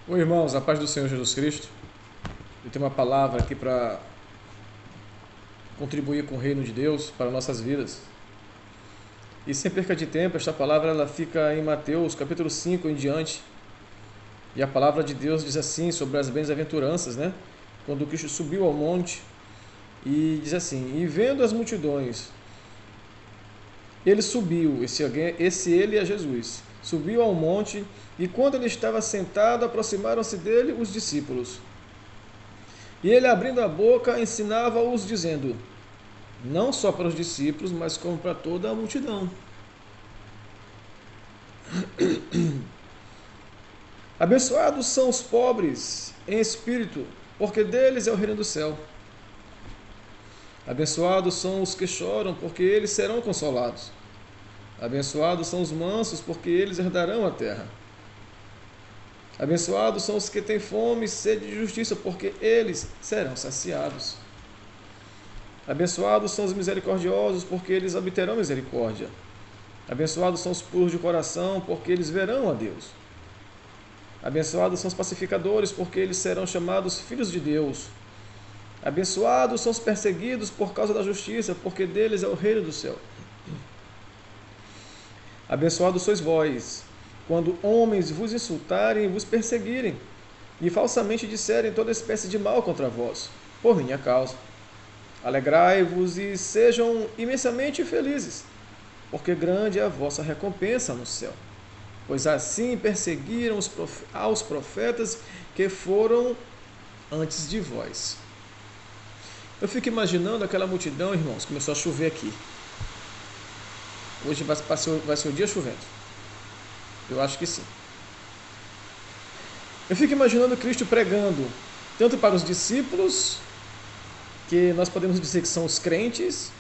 Oi, irmãos, a paz do Senhor Jesus Cristo. Eu tenho uma palavra aqui para contribuir com o reino de Deus para nossas vidas. E sem perca de tempo, esta palavra ela fica em Mateus, capítulo 5 em diante. E a palavra de Deus diz assim sobre as bem-aventuranças, né? Quando Cristo subiu ao monte e diz assim: "E vendo as multidões, ele subiu, ele é Jesus. Subiu ao monte, e quando ele estava sentado, aproximaram-se dele os discípulos. E ele, abrindo a boca, ensinava-os, dizendo: não só para os discípulos, mas como para toda a multidão. Abençoados são os pobres em espírito, porque deles é o reino do céu. Abençoados são os que choram, porque eles serão consolados. Abençoados são os mansos, porque eles herdarão a terra. Abençoados são os que têm fome e sede de justiça, porque eles serão saciados. Abençoados são os misericordiosos, porque eles obterão misericórdia. Abençoados são os puros de coração, porque eles verão a Deus. Abençoados são os pacificadores, porque eles serão chamados filhos de Deus. Abençoados são os perseguidos por causa da justiça, porque deles é o reino do céu. Abençoados sois vós, quando homens vos insultarem e vos perseguirem, e falsamente disserem toda espécie de mal contra vós, por minha causa. Alegrai-vos e sejam imensamente felizes, porque grande é a vossa recompensa no céu. Pois assim perseguiram aos profetas que foram antes de vós. Eu fico imaginando aquela multidão, irmãos. Começou a chover aqui. Hoje vai ser o dia chovendo. Eu acho que sim. Eu fico imaginando Cristo pregando, tanto para os discípulos, que nós podemos dizer que são os crentes,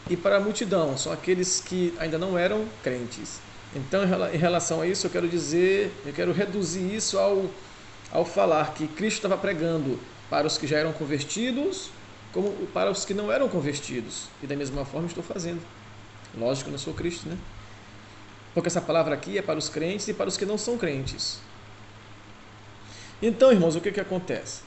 e para a multidão, são aqueles que ainda não eram crentes. Então, em relação a isso, eu quero reduzir isso ao falar que Cristo estava pregando para os que já eram convertidos, como para os que não eram convertidos. E da mesma forma estou fazendo. Lógico que eu não sou Cristo, né? Porque essa palavra aqui é para os crentes e para os que não são crentes. Então, irmãos, o que acontece?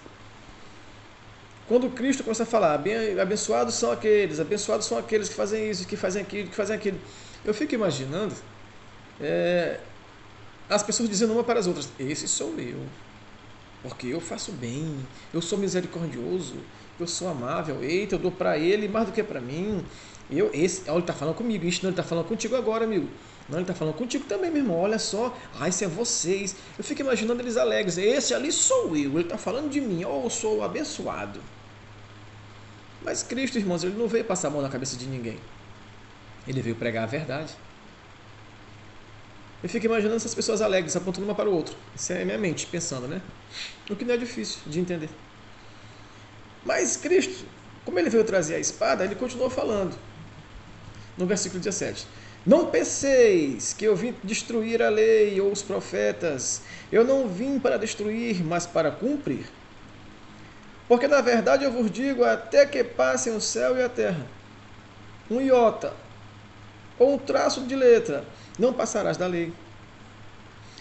Quando Cristo começa a falar, abençoados são aqueles que fazem isso, que fazem aquilo, que fazem aquilo. Eu fico imaginando as pessoas dizendo uma para as outras: esse sou eu, porque eu faço bem, eu sou misericordioso, eu sou amável, eita, eu dou para ele mais do que para mim. Olha, ele está falando comigo, isso não, ele está falando contigo agora, amigo. Não, ele está falando contigo também, meu irmão. Olha só, esse é vocês. Eu fico imaginando eles alegres. Esse ali sou eu, ele está falando de mim. Eu sou abençoado. Mas Cristo, irmãos, ele não veio passar a mão na cabeça de ninguém. Ele veio pregar a verdade. Eu fico imaginando essas pessoas alegres, apontando uma para o outro. Isso é minha mente pensando, né? O que não é difícil de entender. Mas Cristo, como ele veio trazer a espada, ele continuou falando. No versículo 17: não penseis que eu vim destruir a lei ou os profetas. Eu não vim para destruir, mas para cumprir. Porque na verdade eu vos digo, até que passem o céu e a terra, um iota ou um traço de letra não passarás da lei,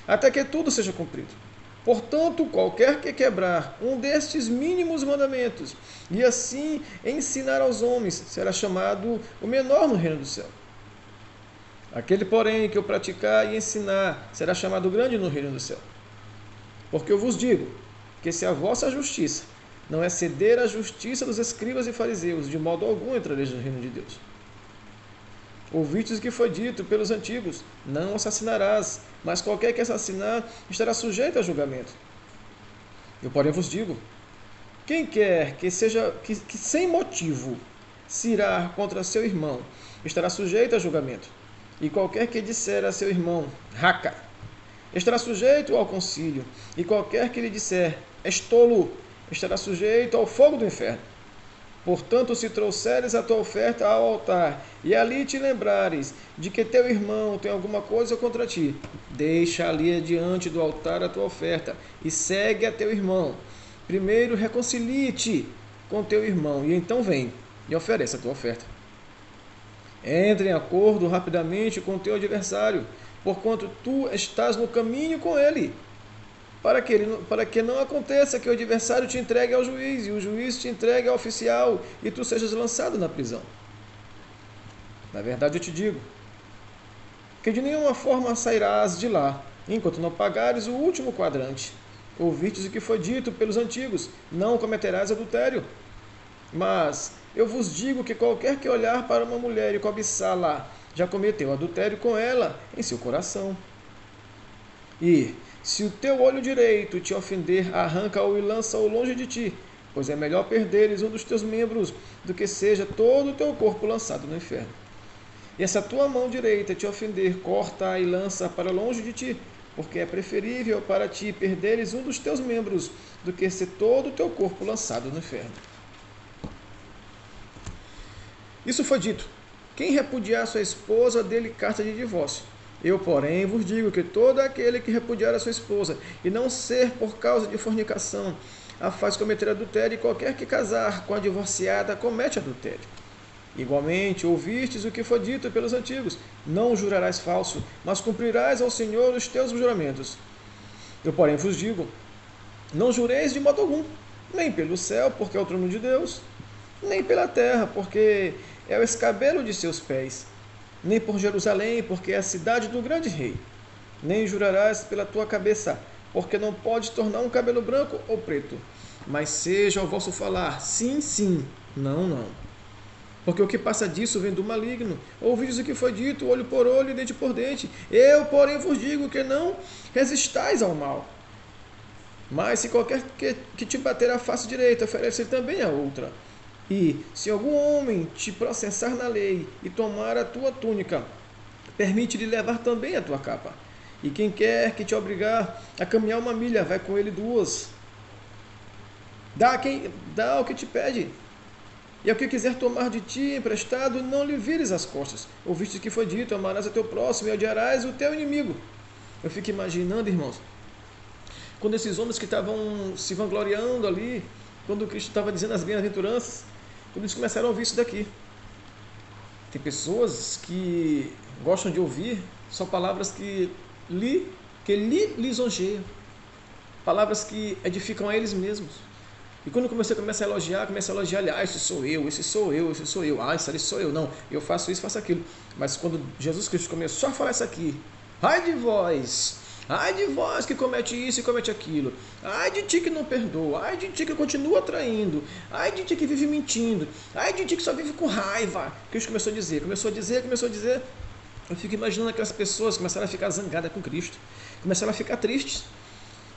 até que tudo seja cumprido. Portanto, qualquer que quebrar um destes mínimos mandamentos e assim ensinar aos homens, será chamado o menor no reino do céu. Aquele, porém, que o praticar e ensinar, será chamado grande no reino do céu. Porque eu vos digo que se a vossa justiça não é ceder à justiça dos escribas e fariseus, de modo algum entrareis no reino de Deus. Ouvistes o que foi dito pelos antigos: não assassinarás, mas qualquer que assassinar estará sujeito a julgamento. Eu, porém, vos digo: quem quer que sem motivo se irar contra seu irmão estará sujeito a julgamento. E qualquer que disser a seu irmão, raca, estará sujeito ao concílio. E qualquer que lhe disser, és tolo, estará sujeito ao fogo do inferno. Portanto, se trouxeres a tua oferta ao altar, e ali te lembrares de que teu irmão tem alguma coisa contra ti, deixa ali diante do altar a tua oferta, e segue a teu irmão. Primeiro reconcilie-te com teu irmão, e então vem e oferece a tua oferta. Entre em acordo rapidamente com teu adversário, porquanto tu estás no caminho com ele. para que não aconteça que o adversário te entregue ao juiz, e o juiz te entregue ao oficial, e tu sejas lançado na prisão. Na verdade, eu te digo que de nenhuma forma sairás de lá, enquanto não pagares o último quadrante. Ouvistes o que foi dito pelos antigos: não cometerás adultério. Mas eu vos digo que qualquer que olhar para uma mulher e cobiçá-la, já cometeu adultério com ela em seu coração. E, se o teu olho direito te ofender, arranca-o e lança-o longe de ti, pois é melhor perderes um dos teus membros do que seja todo o teu corpo lançado no inferno. E se a tua mão direita te ofender, corta-a e lança para longe de ti, porque é preferível para ti perderes um dos teus membros do que ser todo o teu corpo lançado no inferno. Isso foi dito: quem repudiar sua esposa, dê-lhe carta de divórcio. Eu, porém, vos digo que todo aquele que repudiar a sua esposa, e não ser por causa de fornicação, a faz cometer adultério, e qualquer que casar com a divorciada comete adultério. Igualmente, ouvistes o que foi dito pelos antigos: não jurarás falso, mas cumprirás ao Senhor os teus juramentos. Eu, porém, vos digo: não jureis de modo algum, nem pelo céu, porque é o trono de Deus, nem pela terra, porque é o escabelo de seus pés, nem por Jerusalém, porque é a cidade do grande rei. Nem jurarás pela tua cabeça, porque não podes tornar um cabelo branco ou preto. Mas seja o vosso falar sim, sim, não, não. Porque o que passa disso vem do maligno. Ouvides o que foi dito, olho por olho e dente por dente. Eu, porém, vos digo que não resistais ao mal. Mas se qualquer que te bater a face direita, oferece também a outra. E se algum homem te processar na lei e tomar a tua túnica, permite-lhe levar também a tua capa. E quem quer que te obrigar a caminhar 1 milha, vai com ele 2. Dá ao que te pede. E ao que quiser tomar de ti emprestado, não lhe vires as costas. Ouviste que foi dito: amarás o teu próximo e odiarás o teu inimigo. Eu fico imaginando, irmãos, quando esses homens que estavam se vangloriando ali, quando Cristo estava dizendo as bem-aventuranças, quando eles começaram a ouvir isso daqui. Tem pessoas que gostam de ouvir só palavras que lhe lisonjeiam, palavras que edificam a eles mesmos. E quando você começa a elogiar, esse sou eu, esse sou eu, esse sou eu, isso ali sou eu, não, eu faço isso, faço aquilo. Mas quando Jesus Cristo começou a falar isso aqui: ai de vós que comete isso e comete aquilo, ai de ti que não perdoa, ai de ti que continua traindo, ai de ti que vive mentindo, ai de ti que só vive com raiva. Cristo começou a dizer. Eu fico imaginando aquelas pessoas começaram a ficar zangadas com Cristo, começaram a ficar tristes,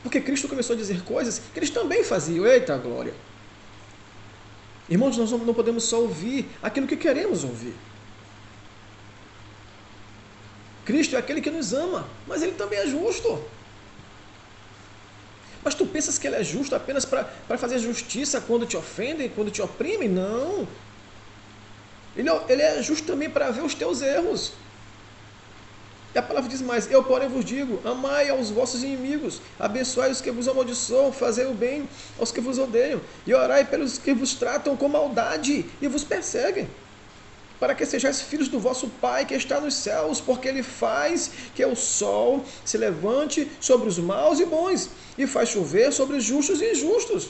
porque Cristo começou a dizer coisas que eles também faziam. Eita glória! Irmãos, nós não podemos só ouvir aquilo que queremos ouvir. Cristo é aquele que nos ama, mas Ele também é justo. Mas tu pensas que Ele é justo apenas para fazer justiça quando te ofendem, quando te oprimem? Não. Ele é justo também para ver os teus erros. E a palavra diz mais: eu, porém, vos digo, amai aos vossos inimigos, abençoai os que vos amaldiçoam, fazei o bem aos que vos odeiam, e orai pelos que vos tratam com maldade e vos perseguem, para que sejais filhos do vosso Pai que está nos céus, porque Ele faz que o sol se levante sobre os maus e bons, e faz chover sobre os justos e injustos.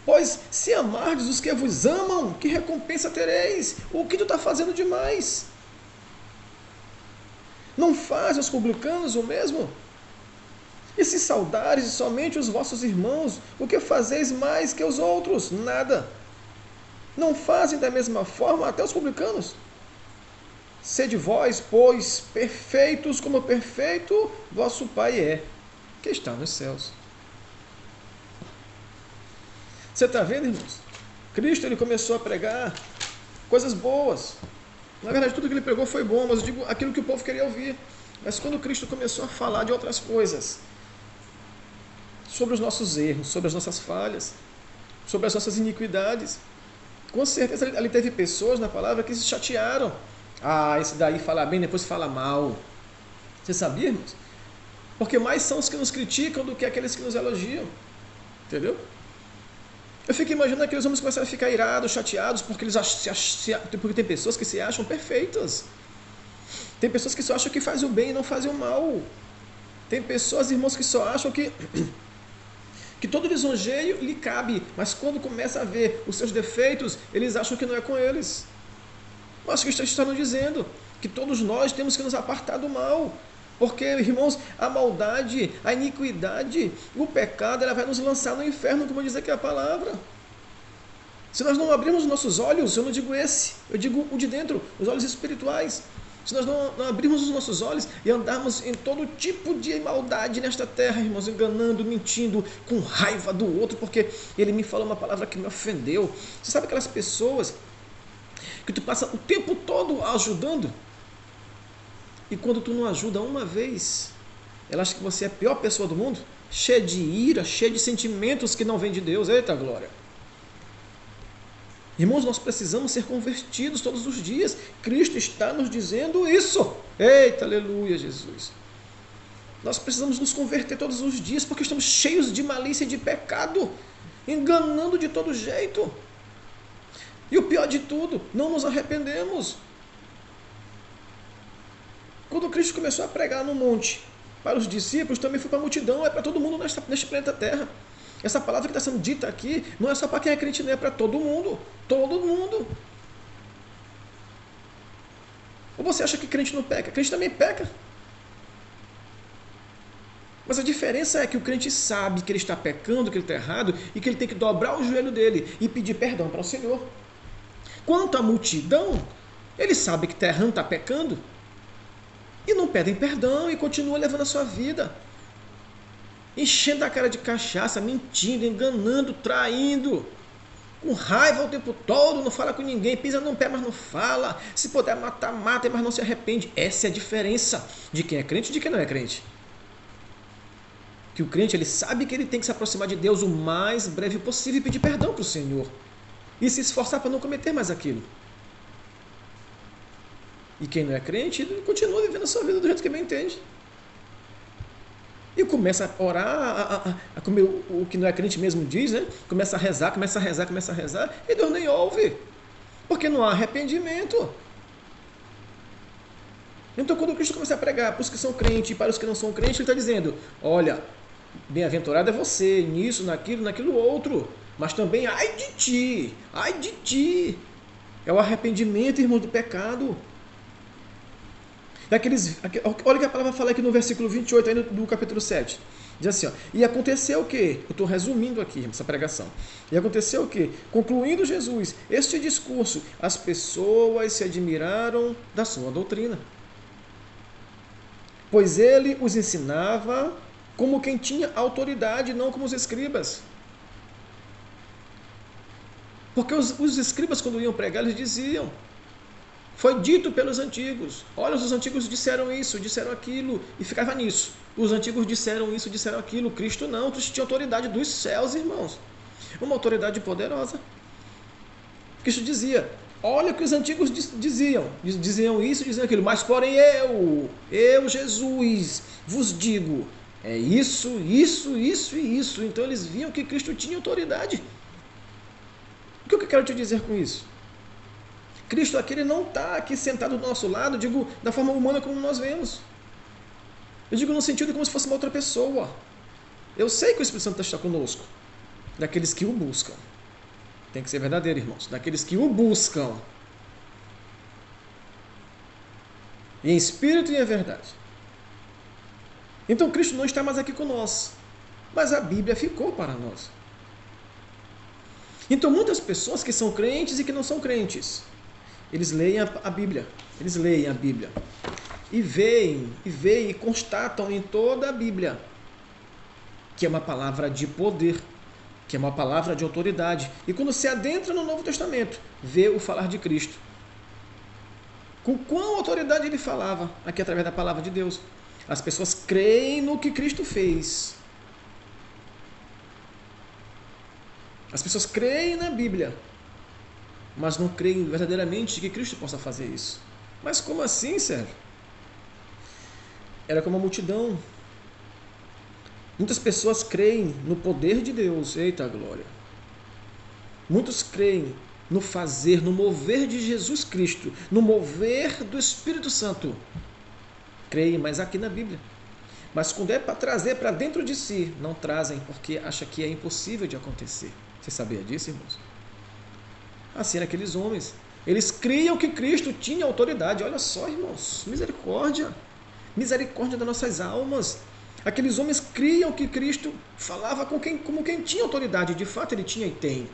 Pois se amardes os que vos amam, que recompensa tereis? O que tu está fazendo demais? Não faz os publicanos o mesmo? E se saudares somente os vossos irmãos, o que fazeis mais que os outros? Nada. Não fazem da mesma forma até os publicanos? Sede vós, pois, perfeitos como perfeito vosso Pai é, que está nos céus. Você está vendo, irmãos? Cristo ele começou a pregar coisas boas. Na verdade, tudo que ele pregou foi bom, mas eu digo aquilo que o povo queria ouvir. Mas quando Cristo começou a falar de outras coisas, sobre os nossos erros, sobre as nossas falhas, sobre as nossas iniquidades, com certeza ali teve pessoas na palavra que se chatearam. Ah, esse daí fala bem, depois fala mal. Você sabia, irmãos? Porque mais são os que nos criticam do que aqueles que nos elogiam. Entendeu? Eu fico imaginando aqueles homens começaram a ficar irados, chateados, porque porque tem pessoas que se acham perfeitas. Tem pessoas que só acham que fazem o bem e não fazem o mal. Tem pessoas, irmãos, que só acham que todo lisonjeio lhe cabe, mas quando começa a ver os seus defeitos, eles acham que não é com eles. Mas o que está nos dizendo? Que todos nós temos que nos apartar do mal. Porque, irmãos, a maldade, a iniquidade, o pecado, ela vai nos lançar no inferno, como diz aqui a palavra. Se nós não abrirmos os nossos olhos, eu não digo esse, eu digo o de dentro, os olhos espirituais. Se nós não abrirmos os nossos olhos e andarmos em todo tipo de maldade nesta terra, irmãos, enganando, mentindo, com raiva do outro, porque ele me falou uma palavra que me ofendeu. Você sabe aquelas pessoas que tu passa o tempo todo ajudando, e quando tu não ajuda uma vez, ela acha que você é a pior pessoa do mundo, cheia de ira, cheia de sentimentos que não vêm de Deus. Eita glória! Irmãos, nós precisamos ser convertidos todos os dias. Cristo está nos dizendo isso. Eita, aleluia, Jesus. Nós precisamos nos converter todos os dias, porque estamos cheios de malícia e de pecado, enganando de todo jeito. E o pior de tudo, não nos arrependemos. Quando Cristo começou a pregar no monte para os discípulos, também foi para a multidão, é para todo mundo neste planeta Terra. Essa palavra que está sendo dita aqui não é só para quem é crente, não, é para todo mundo. Todo mundo. Ou você acha que crente não peca? Crente também peca. Mas a diferença é que o crente sabe que ele está pecando, que ele está errado, e que ele tem que dobrar o joelho dele e pedir perdão para o Senhor. Quanto à multidão, ele sabe que está errando, está pecando, e não pedem perdão e continuam levando a sua vida. Enchendo a cara de cachaça, mentindo, enganando, traindo, com raiva o tempo todo, não fala com ninguém, pisa num pé, mas não fala, se puder matar, mata, mas não se arrepende. Essa é a diferença de quem é crente e de quem não é crente. Que o crente, ele sabe que ele tem que se aproximar de Deus o mais breve possível e pedir perdão para o Senhor, e se esforçar para não cometer mais aquilo. E quem não é crente, ele continua vivendo a sua vida do jeito que bem entende. E começa a orar, como o que não é crente mesmo diz, né? Começa a rezar, e Deus nem ouve, porque não há arrependimento. Então, quando Cristo começa a pregar para os que são crentes e para os que não são crentes, ele está dizendo, olha, bem-aventurado é você, nisso, naquilo outro, mas também ai de ti. É o arrependimento, irmão, do pecado. Olha o que a palavra fala aqui no versículo 28 aí do capítulo 7. Diz assim, ó, e aconteceu o quê? Eu estou resumindo aqui essa pregação. E aconteceu o quê? Concluindo Jesus este discurso, as pessoas se admiraram da sua doutrina, pois ele os ensinava como quem tinha autoridade, não como os escribas. Porque os escribas, quando iam pregar, eles diziam, foi dito pelos antigos. Olha, os antigos disseram isso, disseram aquilo, e ficava nisso. Os antigos disseram isso, disseram aquilo. Cristo não, Cristo tinha autoridade dos céus, irmãos. Uma autoridade poderosa. Cristo dizia, olha o que os antigos diziam isso, diziam aquilo, mas porém eu, Jesus, vos digo, é isso e isso. Então eles viam que Cristo tinha autoridade. O que eu quero te dizer com isso? Cristo aqui, ele não está aqui sentado do nosso lado, digo, da forma humana como nós vemos. Eu digo no sentido como se fosse uma outra pessoa. Eu sei que o Espírito Santo está conosco, daqueles que o buscam. Tem que ser verdadeiro, irmãos, daqueles que o buscam. E em espírito e em verdade. Então Cristo não está mais aqui conosco, mas a Bíblia ficou para nós. Então muitas pessoas que são crentes e que não são crentes, eles leem a Bíblia, e veem e constatam em toda a Bíblia que é uma palavra de poder, que é uma palavra de autoridade. E quando se adentra no Novo Testamento, vê o falar de Cristo. Com qual autoridade ele falava, aqui através da palavra de Deus. As pessoas creem no que Cristo fez. As pessoas creem na Bíblia, mas não creem verdadeiramente que Cristo possa fazer isso. Mas como assim, Sérgio? Era como a multidão. Muitas pessoas creem no poder de Deus. Eita glória! Muitos creem no fazer, no mover de Jesus Cristo, no mover do Espírito Santo. Creem, mas aqui na Bíblia. Mas quando é para trazer para dentro de si, não trazem porque acha que é impossível de acontecer. Você sabia disso, irmãos? Assim eram aqueles homens. Eles criam que Cristo tinha autoridade. Olha só, irmãos, misericórdia. Misericórdia das nossas almas. Aqueles homens criam que Cristo falava como quem tinha autoridade. De fato, ele tinha e tem.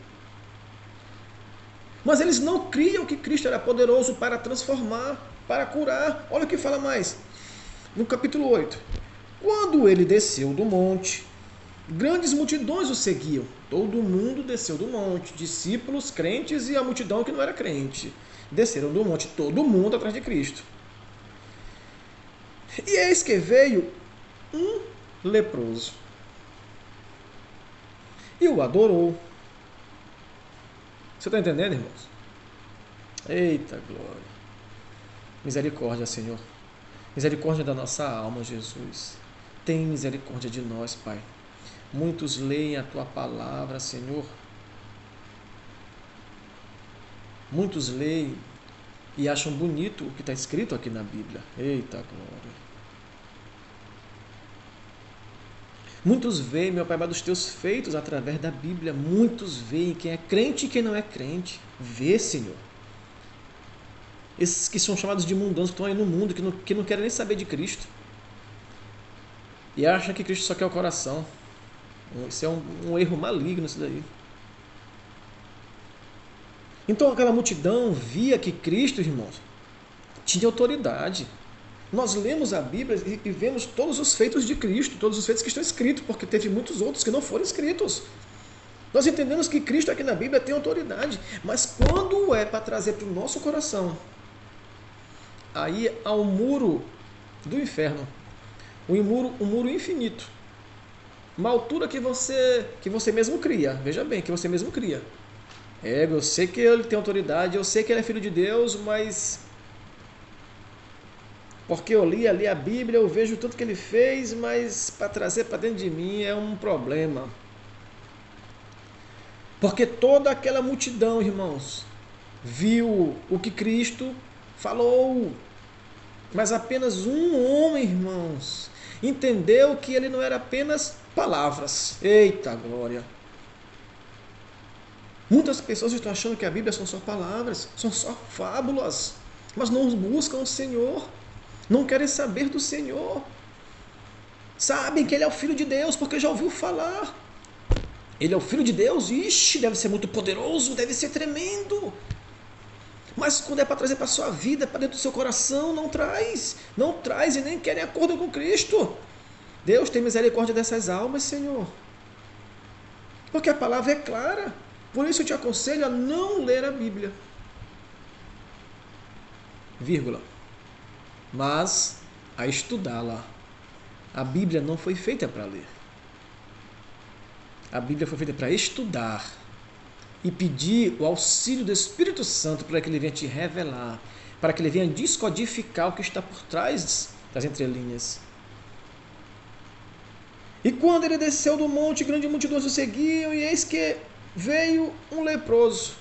Mas eles não criam que Cristo era poderoso para transformar, para curar. Olha o que fala mais. No capítulo 8. Quando ele desceu do monte, grandes multidões o seguiam. Todo mundo desceu do monte. Discípulos, crentes e a multidão que não era crente. Desceram do monte, todo mundo atrás de Cristo. E eis que veio um leproso. E o adorou. Você está entendendo, irmãos? Eita glória. Misericórdia, Senhor. Misericórdia da nossa alma, Jesus. Tem misericórdia de nós, Pai. Muitos leem a Tua palavra, Senhor. Muitos leem e acham bonito o que está escrito aqui na Bíblia. Eita glória. Muitos veem, meu Pai, dos Teus feitos através da Bíblia. Muitos veem quem é crente e quem não é crente. Vê, Senhor. Esses que são chamados de mundanos, que estão aí no mundo, que não querem nem saber de Cristo. E acham que Cristo só quer o coração. Isso é um erro maligno, isso daí. Então aquela multidão via que Cristo, irmãos, tinha autoridade. Nós lemos a Bíblia e vemos todos os feitos de Cristo, todos os feitos que estão escritos, porque teve muitos outros que não foram escritos. Nós entendemos que Cristo aqui na Bíblia tem autoridade, mas quando é para trazer para o nosso coração, aí há um muro do inferno, um muro infinito, uma altura que você mesmo cria. Veja bem, que você mesmo cria. Eu sei que ele tem autoridade, eu sei que ele é filho de Deus, mas porque eu li ali a Bíblia, eu vejo tudo que ele fez, mas para trazer para dentro de mim é um problema. Porque toda aquela multidão, irmãos, viu o que Cristo falou, mas apenas um homem, irmãos, entendeu que ele não era apenas palavras. Eita glória! Muitas pessoas estão achando que a Bíblia são só palavras, são só fábulas, mas não buscam o Senhor, não querem saber do Senhor. Sabem que Ele é o Filho de Deus, porque já ouviu falar. Ele é o Filho de Deus, ixi, deve ser muito poderoso, deve ser tremendo. Mas quando é para trazer para a sua vida, para dentro do seu coração, não traz e nem querem acordo com Cristo. Deus tem misericórdia dessas almas, Senhor. Porque a palavra é clara. Por isso eu te aconselho a não ler a Bíblia. Vírgula. Mas a estudá-la. A Bíblia não foi feita para ler. A Bíblia foi feita para estudar e pedir o auxílio do Espírito Santo para que ele venha te revelar, para que ele venha descodificar o que está por trás das entrelinhas. E quando ele desceu do monte, grande multidão o seguiam, e eis que veio um leproso.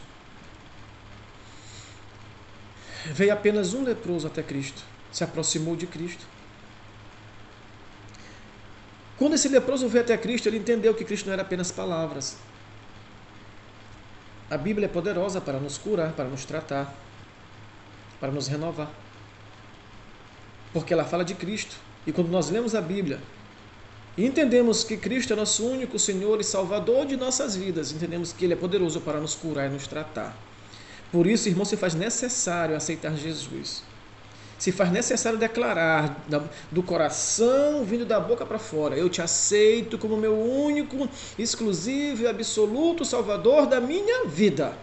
Veio apenas um leproso até Cristo, se aproximou de Cristo. Quando esse leproso veio até Cristo, ele entendeu que Cristo não era apenas palavras. A Bíblia é poderosa para nos curar, para nos tratar, para nos renovar. Porque ela fala de Cristo. E quando nós lemos a Bíblia e entendemos que Cristo é nosso único Senhor e Salvador de nossas vidas, entendemos que Ele é poderoso para nos curar e nos tratar. Por isso, irmão, se faz necessário aceitar Jesus. Se faz necessário declarar do coração, vindo da boca para fora: eu te aceito como meu único, exclusivo e absoluto Salvador da minha vida.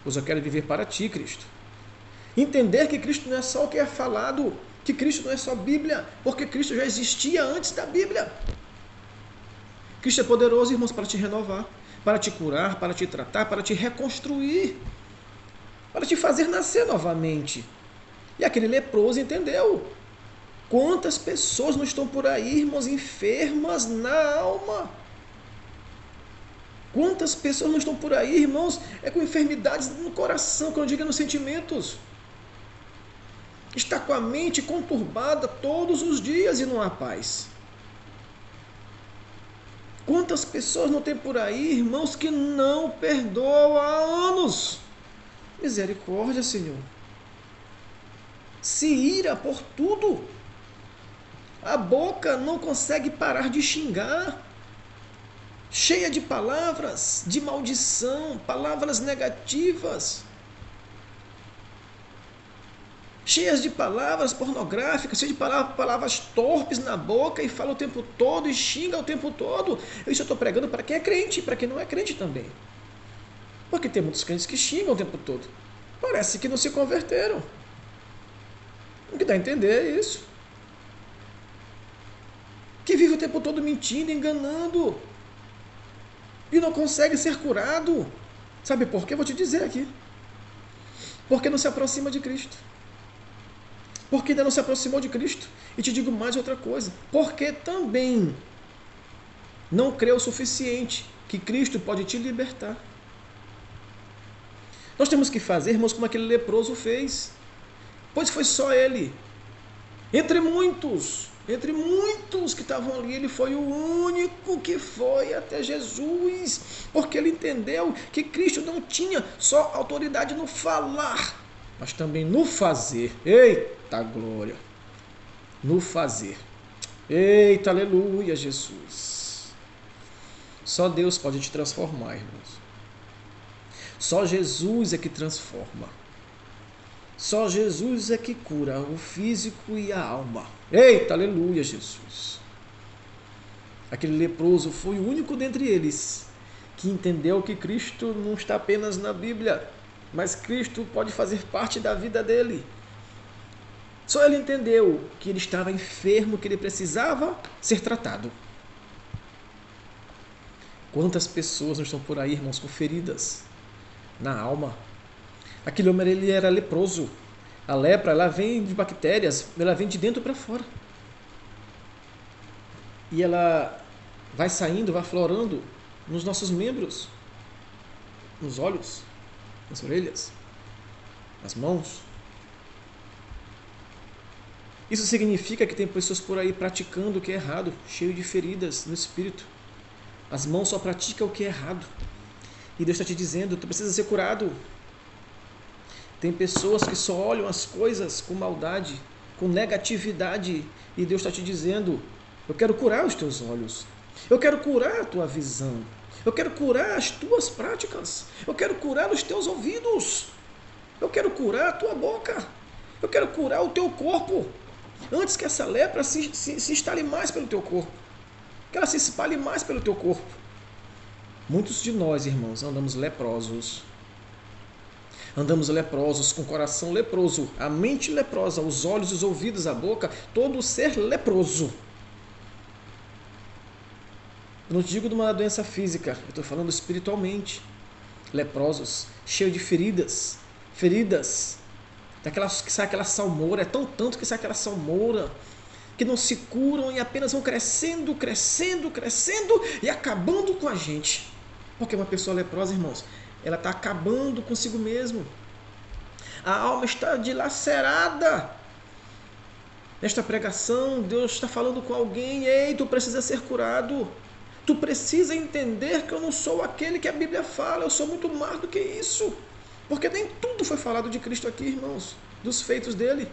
Pois eu quero viver para ti, Cristo. Entender que Cristo não é só o que é falado, que Cristo não é só Bíblia, porque Cristo já existia antes da Bíblia. Cristo é poderoso, irmãos, para te renovar, para te curar, para te tratar, para te reconstruir, para te fazer nascer novamente. E aquele leproso entendeu. Quantas pessoas não estão por aí, irmãos, enfermas na alma? Quantas pessoas não estão por aí, irmãos, com enfermidades no coração, que eu não digo nos sentimentos? Está com a mente conturbada todos os dias e não há paz. Quantas pessoas não tem por aí, irmãos, que não perdoam há anos? Misericórdia, Senhor. Se ira por tudo. A boca não consegue parar de xingar. Cheia de palavras de maldição, palavras negativas. Cheias de palavras pornográficas, cheias de palavras torpes na boca e fala o tempo todo e xinga o tempo todo. Isso eu estou pregando para quem é crente e para quem não é crente também. Porque tem muitos crentes que xingam o tempo todo. Parece que não se converteram. O que dá a entender é isso. Que vive o tempo todo mentindo, enganando. E não consegue ser curado. Sabe por quê? Vou te dizer aqui. Porque não se aproxima de Cristo. Porque ainda não se aproximou de Cristo. E te digo mais outra coisa. Porque também não crê o suficiente que Cristo pode te libertar. Nós temos que fazer, irmãos, como aquele leproso fez. Pois foi só ele. Entre muitos que estavam ali, ele foi o único que foi até Jesus. Porque ele entendeu que Cristo não tinha só autoridade no falar, mas também no fazer. Eita glória! No fazer. Eita, aleluia, Jesus. Só Deus pode te transformar, irmãos. Só Jesus é que transforma. Só Jesus é que cura o físico e a alma. Eita, aleluia, Jesus. Aquele leproso foi o único dentre eles que entendeu que Cristo não está apenas na Bíblia, mas Cristo pode fazer parte da vida dele. Só ele entendeu que ele estava enfermo, que ele precisava ser tratado. Quantas pessoas não estão por aí, irmãos, com feridas na alma? Aquele homem, ele era leproso. A lepra, ela vem de bactérias, ela vem de dentro para fora. E ela vai saindo, vai aflorando nos nossos membros, nos olhos, nas orelhas, nas mãos. Isso significa que tem pessoas por aí praticando o que é errado, cheio de feridas no espírito. As mãos só praticam o que é errado. E Deus está te dizendo, tu precisa ser curado. Tem pessoas que só olham as coisas com maldade, com negatividade, e Deus está te dizendo, eu quero curar os teus olhos, eu quero curar a tua visão, eu quero curar as tuas práticas, eu quero curar os teus ouvidos, eu quero curar a tua boca, eu quero curar o teu corpo, antes que essa lepra se instale mais pelo teu corpo, que ela se espalhe mais pelo teu corpo. Muitos de nós, irmãos, andamos leprosos. Andamos leprosos, com o coração leproso, a mente leprosa, os olhos, os ouvidos, a boca, todo o ser leproso. Eu não te digo de uma doença física, eu estou falando espiritualmente. Leprosos, cheios de feridas, daquelas que sai aquela salmoura, é tão tanto que sai aquela salmoura, que não se curam e apenas vão crescendo e acabando com a gente. Porque uma pessoa leprosa, irmãos, ela está acabando consigo mesmo. A alma está dilacerada. Nesta pregação, Deus está falando com alguém. Ei, tu precisa ser curado. Tu precisa entender que eu não sou aquele que a Bíblia fala. Eu sou muito mais do que isso. Porque nem tudo foi falado de Cristo aqui, irmãos. Dos feitos dele.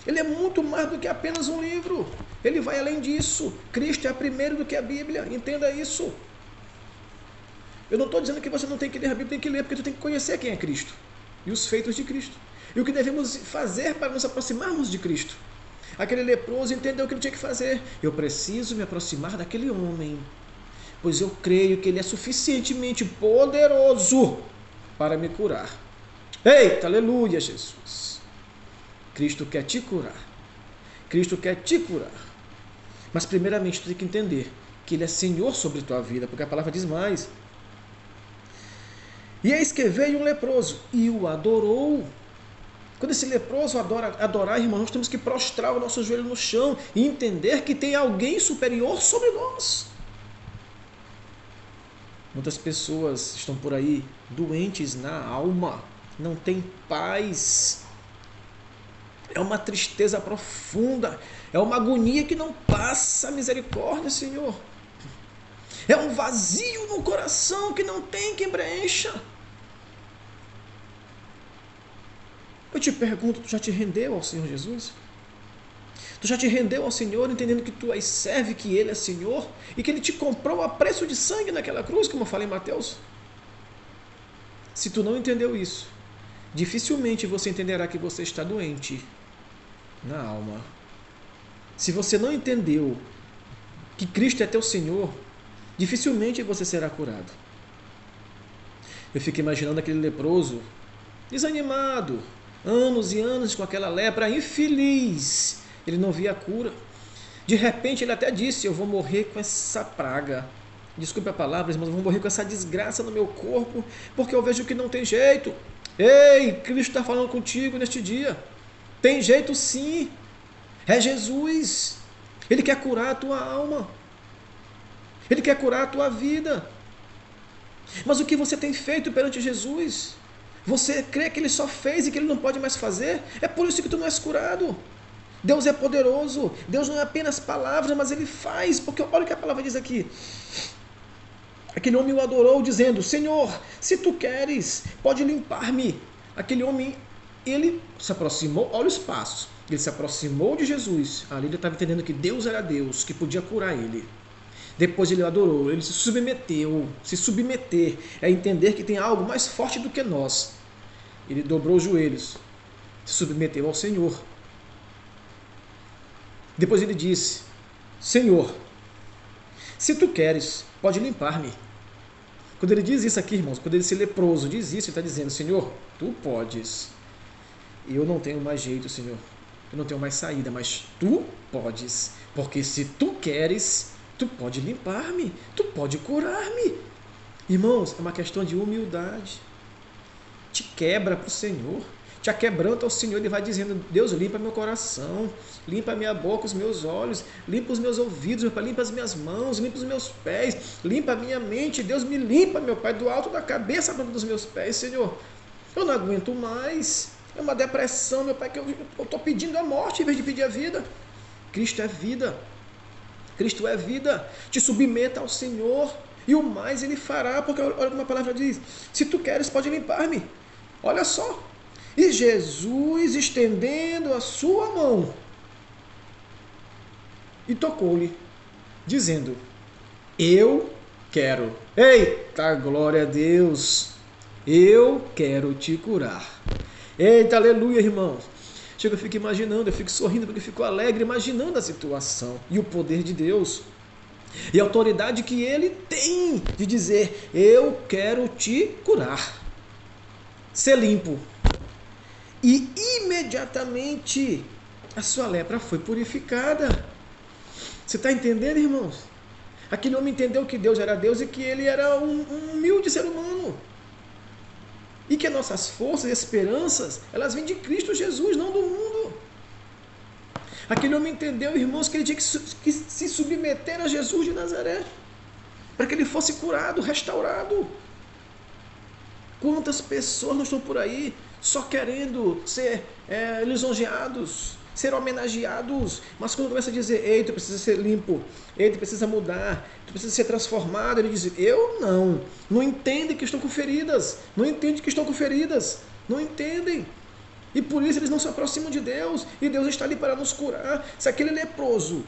Ele é muito mais do que apenas um livro. Ele vai além disso. Cristo é primeiro do que a Bíblia. Entenda isso. Eu não estou dizendo que você não tem que ler a Bíblia, tem que ler, porque tu tem que conhecer quem é Cristo e os feitos de Cristo. E o que devemos fazer para nos aproximarmos de Cristo. Aquele leproso entendeu o que ele tinha que fazer. Eu preciso me aproximar daquele homem, pois eu creio que ele é suficientemente poderoso para me curar. Eita, aleluia, Jesus. Cristo quer te curar. Cristo quer te curar. Mas primeiramente tu tem que entender que ele é Senhor sobre a tua vida, porque a palavra diz mais. E eis que veio um leproso e o adorou. Quando esse leproso adorar, irmãos, nós temos que prostrar o nosso joelho no chão e entender que tem alguém superior sobre nós. Muitas pessoas estão por aí doentes na alma, não têm paz. É uma tristeza profunda, é uma agonia que não passa, misericórdia, Senhor. É um vazio no coração que não tem quem preencha. Eu te pergunto, tu já te rendeu ao Senhor Jesus? Tu já te rendeu ao Senhor, entendendo que tu és servo, que Ele é Senhor, e que Ele te comprou a preço de sangue naquela cruz, como eu falei em Mateus? Se tu não entendeu isso, dificilmente você entenderá que você está doente na alma. Se você não entendeu que Cristo é teu Senhor, dificilmente você será curado. Eu fico imaginando aquele leproso, desanimado, anos e anos com aquela lepra, infeliz. Ele não via a cura. De repente ele até disse, eu vou morrer com essa praga. Desculpe a palavra, mas eu vou morrer com essa desgraça no meu corpo, porque eu vejo que não tem jeito. Ei, Cristo está falando contigo neste dia. Tem jeito sim. É Jesus. Ele quer curar a tua alma. Ele quer curar a tua vida. Mas o que você tem feito perante Jesus? Você crê que Ele só fez e que Ele não pode mais fazer? É por isso que tu não és curado. Deus é poderoso. Deus não é apenas palavras, mas Ele faz. Porque olha o que a palavra diz aqui. Aquele homem o adorou, dizendo, Senhor, se tu queres, pode limpar-me. Aquele homem, ele se aproximou, olha os passos. Ele se aproximou de Jesus. Ali ele estava entendendo que Deus era Deus, que podia curar ele. Depois ele o adorou, ele se submeteu. Se submeter é entender que tem algo mais forte do que nós. Ele dobrou os joelhos, se submeteu ao Senhor. Depois ele disse, Senhor, se tu queres, pode limpar-me. Quando ele diz isso aqui, irmãos, quando ele se leproso diz isso, ele está dizendo, Senhor, tu podes. Eu não tenho mais jeito, Senhor. Eu não tenho mais saída, mas tu podes. Porque se tu queres, tu pode limpar-me, tu pode curar-me. Irmãos, é uma questão de humildade. Te quebra para o Senhor. Te aquebranta ao Senhor, Ele vai dizendo, Deus, limpa meu coração, limpa a minha boca, os meus olhos, limpa os meus ouvidos, meu Pai, limpa as minhas mãos, limpa os meus pés, limpa a minha mente, Deus me limpa, meu Pai, do alto da cabeça para dos meus pés, Senhor. Eu não aguento mais, é uma depressão, meu Pai, que eu estou pedindo a morte em vez de pedir a vida. Cristo é vida, Cristo é vida, te submeta ao Senhor, e o mais Ele fará, porque olha como a palavra diz, se tu queres, pode limpar-me. Olha só. E Jesus, estendendo a sua mão, e tocou-lhe, dizendo, eu quero. Eita, glória a Deus! Eu quero te curar. Eita, aleluia, irmãos! Chega, eu fico imaginando, eu fico sorrindo, porque eu fico alegre, imaginando a situação e o poder de Deus. E a autoridade que Ele tem de dizer, eu quero te curar. Ser limpo. E imediatamente a sua lepra foi purificada. Você está entendendo, irmãos? Aquele homem entendeu que Deus era Deus e que ele era um humilde ser humano. E que as nossas forças e esperanças, elas vêm de Cristo Jesus, não do mundo. Aquele homem entendeu, irmãos, que ele tinha que se submeter a Jesus de Nazaré, para que ele fosse curado, restaurado. Quantas pessoas não estão por aí só querendo ser lisonjeados, ser homenageados, mas quando começa a dizer, ei, tu precisa ser limpo, ei, tu precisa mudar, tu precisa ser transformado, ele diz, eu não entendem que estão com feridas, não entendem que estão com feridas, não entendem. E por isso eles não se aproximam de Deus, e Deus está ali para nos curar. Se aquele leproso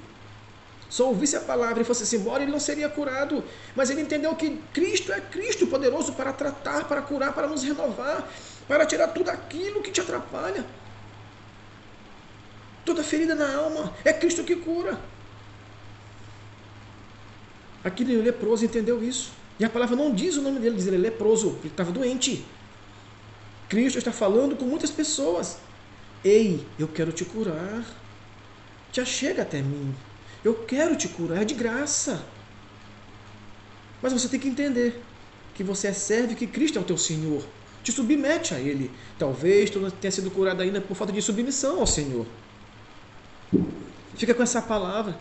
só ouvisse a palavra e fosse embora, ele não seria curado. Mas ele entendeu que Cristo é Cristo poderoso para tratar, para curar, para nos renovar, para tirar tudo aquilo que te atrapalha. Toda ferida na alma, é Cristo que cura. Aquele leproso entendeu isso. E a palavra não diz o nome dele, diz ele é leproso, ele estava doente. Cristo está falando com muitas pessoas. Ei, eu quero te curar. Te achega até mim. Eu quero te curar, é de graça. Mas você tem que entender que você é servo e que Cristo é o teu Senhor. Te submete a Ele. Talvez tu não tenha sido curado ainda por falta de submissão ao Senhor. Fica com essa palavra.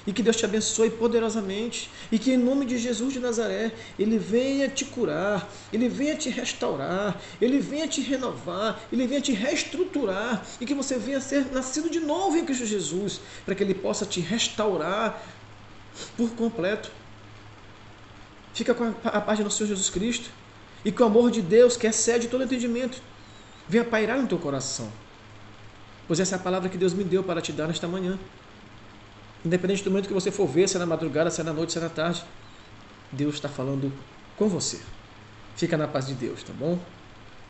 E que Deus te abençoe poderosamente. E que em nome de Jesus de Nazaré, Ele venha te curar, Ele venha te restaurar, Ele venha te renovar, Ele venha te reestruturar. E que você venha ser nascido de novo em Cristo Jesus, para que Ele possa te restaurar por completo. Fica com a paz do nosso Senhor Jesus Cristo. E que o amor de Deus, que excede todo entendimento, venha pairar no teu coração. Pois essa é a palavra que Deus me deu para te dar nesta manhã. Independente do momento que você for ver, se é na madrugada, se é na noite, se é na tarde, Deus está falando com você. Fica na paz de Deus, tá bom?